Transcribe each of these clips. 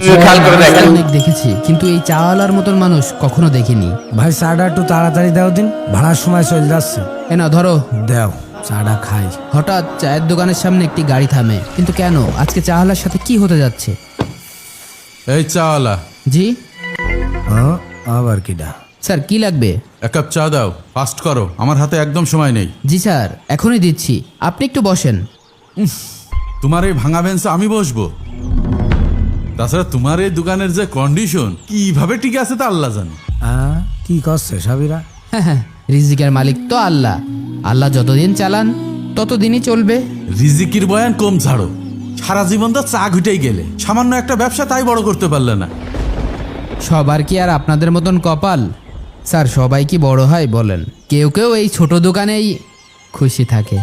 খেয়াল করে দেখেন। অনেক দেখেছি, কিন্তু এই চাওয়ালার মতন মানুষ কখনো দেখিনি। ভাই চাটা একটু তাড়াতাড়ি দাও দিন, ভাড়ার সময় চলে যাচ্ছে। এ না ধরো। দাও, চাটা খাই। হঠাৎ চায়ের দোকানের সামনে একটি গাড়ি থামে। কিন্তু কেন? আজকে চাওয়ালার সাথে কি হতে যাচ্ছে? এই চাওয়ালা, জি আবার কিডা? স্যার, কি লাগবে? এক কাপ চা দাও, ফাস্ট করো, আমার হাতে একদম সময় নেই। জি স্যার, এখনই দিচ্ছি। আপনি একটু বসেন। তোমার এই ভাঙা বেঞ্চে আমি বসবো? তাছাড়া তোমার এই দোকানের যে কন্ডিশন, কিভাবে টিকে আছে তা আল্লাহ জানে। কি করছে সাবিরা? হ্যাঁ, রিজিকের মালিক তো আল্লাহ। আল্লাহ যতদিন চালান ততদিনই চলবে। রিজিকির বয়ান কম ছাড়ো, সারা জীবন তো চা ঘুটেই গেলে, সামান্য একটা ব্যবসা তাই বড় করতে পারলে না। সবার কি আর আপনাদের মতন কপাল? স্যার, সবাই কি বড় হয় বলেন? কেউ কেউ এই ছোট দোকানেই খুশি থাকে।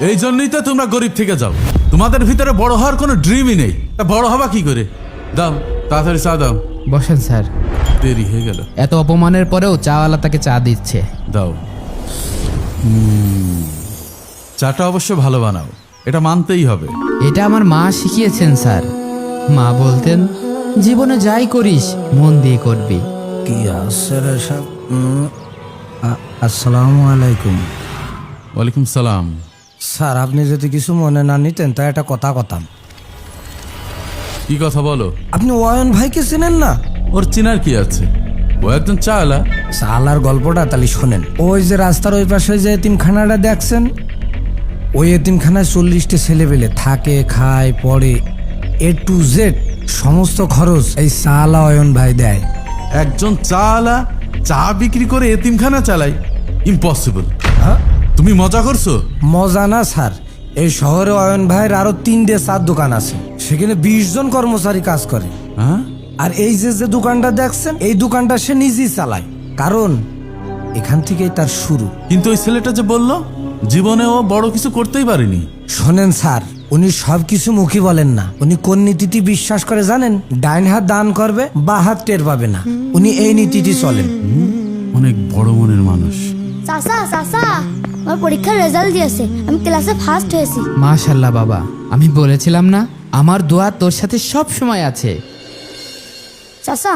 এই জন্যই তো তোমরা গরিব থেকে যাও। তোমাদের ভিতরে বড় হওয়ার কোনো ড্রিমই নেই। তা বড় হবা কি করে? দাও, তাড়াতাড়ি চা দাও। বসেন স্যার। দেরি হয়ে গেল। এত অপমানের পরেও চাওয়ালা তাকে চা দিচ্ছে। দাও। চাটা অবশ্য ভালো বানাও, এটা মানতেই হবে। এটা আমার মা শিখিয়েছেন স্যার। মা বলতেন, জীবনে যাই করিস মন দিয়ে করবি। কি আছে রে সব? আসসালামু আলাইকুম। ওয়ালাইকুম সালাম। স্যার, আপনি যদি কিছু মনে না নিতেন তা একটা কথা কথাম। কি কথা বলো? আপনি অয়ন ভাইকে চেনেন না? ওর চিনার কি আছে, ও একজন চাওয়ালা। চালার গল্পটা তাহলে শোনেন। ওই যে রাস্তার ওই পাশে যে এতিমখানাটা দেখছেন, ওই এতিমখানায় 40টা ছেলেপেলে থাকে, খায়, পড়ে, A to Z সমস্ত খরচ এই চালা অয়ন ভাই দেয়। একজন চাওয়ালা চা বিক্রি করে এতিমখানা চালায়? ইম্পসিবল। হ্যাঁ? তুমি মজা করছো? মজা না স্যার, এই শহরে অয়ন ভাইয়ের আরো 3টে চার দোকান আছে, সেখানে 20 জন কর্মচারী কাজ করে। হ্যাঁ? আর এই যে যে দোকানটা দেখছেন, এই দোকানটা সে নিজেই চালায়, কারণ এখান থেকেই তার শুরু। কিন্তু ওই ছেলেটা যে বললো জীবনে ও বড় কিছু করতেই পারেনি। শোনেন স্যার, উনি সবকিছু মুখে বলেন না। উনি কোন নীতিটি বিশ্বাস করে জানেন? ডাইন হাত দান করবে, বা হাত টের পাবে না। উনি এই নীতিটি চলেন। অনেক বড় মনের মানুষ। চাচা চাচা, আমার পরীক্ষার রেজাল্ট দিয়েছে, আমি ক্লাসে ফার্স্ট হয়েছি। মাশাল্লাহ বাবা, আমি বলেছিলাম না আমার দোয়া তোর সাথে সব সময় আছে। চাচা,